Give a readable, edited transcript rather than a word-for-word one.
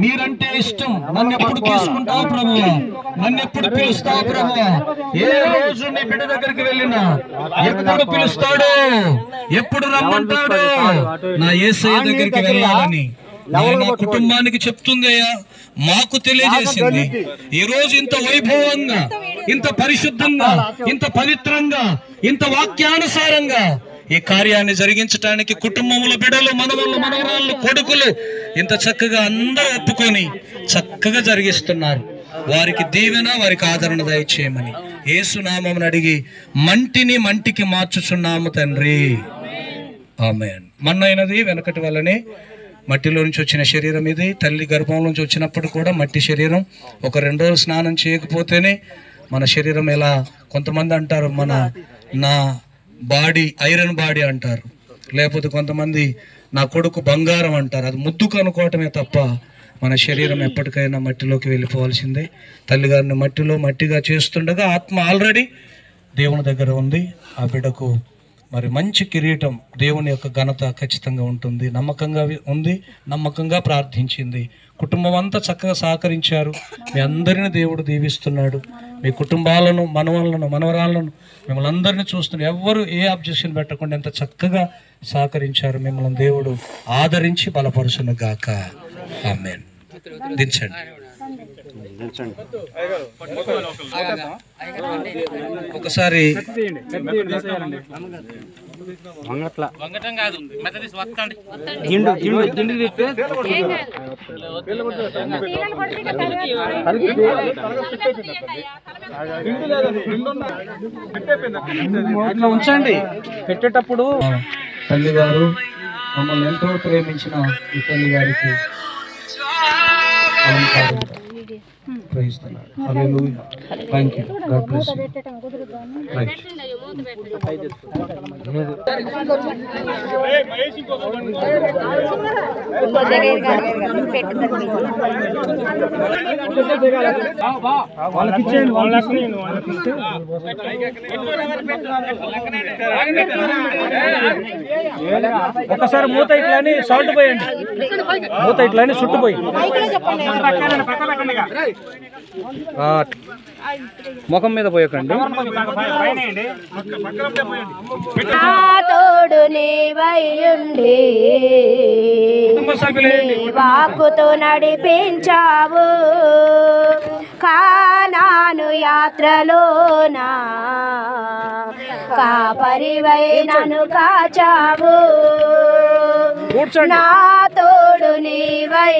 మీరంటే ఇష్టం, నన్ను ఎప్పుడు తీసుకుంటావు ప్రభువా, నన్ను ఎప్పుడు పిలుస్తావు ప్రభువా. ఏ రోజు నీ బిడ్డ దగ్గరికి వెళ్ళినా ఎప్పుడు పిలుస్తాడు, ఎప్పుడు రమ్మంటాడు, నా యేసయ్య దగ్గరికి వెళ్ళాలని నా కుటుంబానికి చెప్తుంది అయ్యా, మాకు తెలియజేసింది. ఈ రోజు ఇంత వైభవంగా, ఇంత పరిశుద్ధంగా, ఇంత పవిత్రంగా, ఇంత వాక్యానుసారంగా ఈ కార్యాన్ని జరిగించడానికి కుటుంబంలో బిడ్డలు, మనవళ్ళు, మనవరాళ్ళు, కొడుకులు ఇంత చక్కగా అందరూ ఒప్పుకొని చక్కగా జరిగిస్తున్నారు. వారికి దీవెన, వారికి ఆదరణ దయచేయమని యేసునామమున అడిగి మంటిని మంటికి మార్చుచున్నాము తండ్రి, ఆమేన్. మన్నైనది వెనకటి వల్లనే మట్టిలో నుంచి వచ్చిన శరీరం ఇది. తల్లి గర్భం నుంచి వచ్చినప్పుడు కూడా మట్టి శరీరం. ఒక 2 రోజులు స్నానం చేయకపోతేనే మన శరీరం ఎలా, కొంతమంది అంటారు నా బాడీ ఐరన్ బాడీ అంటారు, లేకపోతే కొంతమంది నా కొడుకు బంగారం అంటారు. అది ముద్దుకు అనుకోవటమే తప్ప మన శరీరం ఎప్పటికైనా మట్టిలోకి వెళ్ళిపోవాల్సిందే. తల్లిగారిని మట్టిగా చేస్తుండగా ఆత్మ ఆల్రెడీ దేవుని దగ్గర ఉంది. ఆ బిడ్డకు మరి మంచి కిరీటం, దేవుని యొక్క ఘనత ఖచ్చితంగా ఉంటుంది. నమ్మకంగా ఉంది, నమ్మకంగా ప్రార్థించింది. కుటుంబం అంతా చక్కగా సహకరించారు. మీ అందరిని దేవుడు దీవిస్తున్నాడు. మీ కుటుంబాలను, మనవలను, మనవరాలను, మిమ్మల్ని అందరినీ చూస్తున్నారు. ఎవ్వరు ఏ అబ్జెక్షన్ పెట్టకుండా ఎంత చక్కగా సహకరించారు. మిమ్మల్ని దేవుడు ఆదరించి బలపరుచును గాక. ఆమేన్. దించండి. ఒకసారి ఉంచండి. పెట్టేటప్పుడు తల్లి గారు మమ్మల్ని ఎంతో ప్రేమించిన ఈ తల్లి గారికి ప్రైస్తున్నాడు. Hallelujah. Thank you. God bless you. Right. ఒకసారి మూత ఇట్లాని సాల్ట్ పోయండి, మూత ఇట్లాని చుట్టుపోయి ముఖం మీద పోయకండి. తోడు నీవైయుండి వాక్కుతో నడిపించావు, కానాను యాత్రలోనా కాపరివై నన్ను కాచావు. నా తోడు నీవై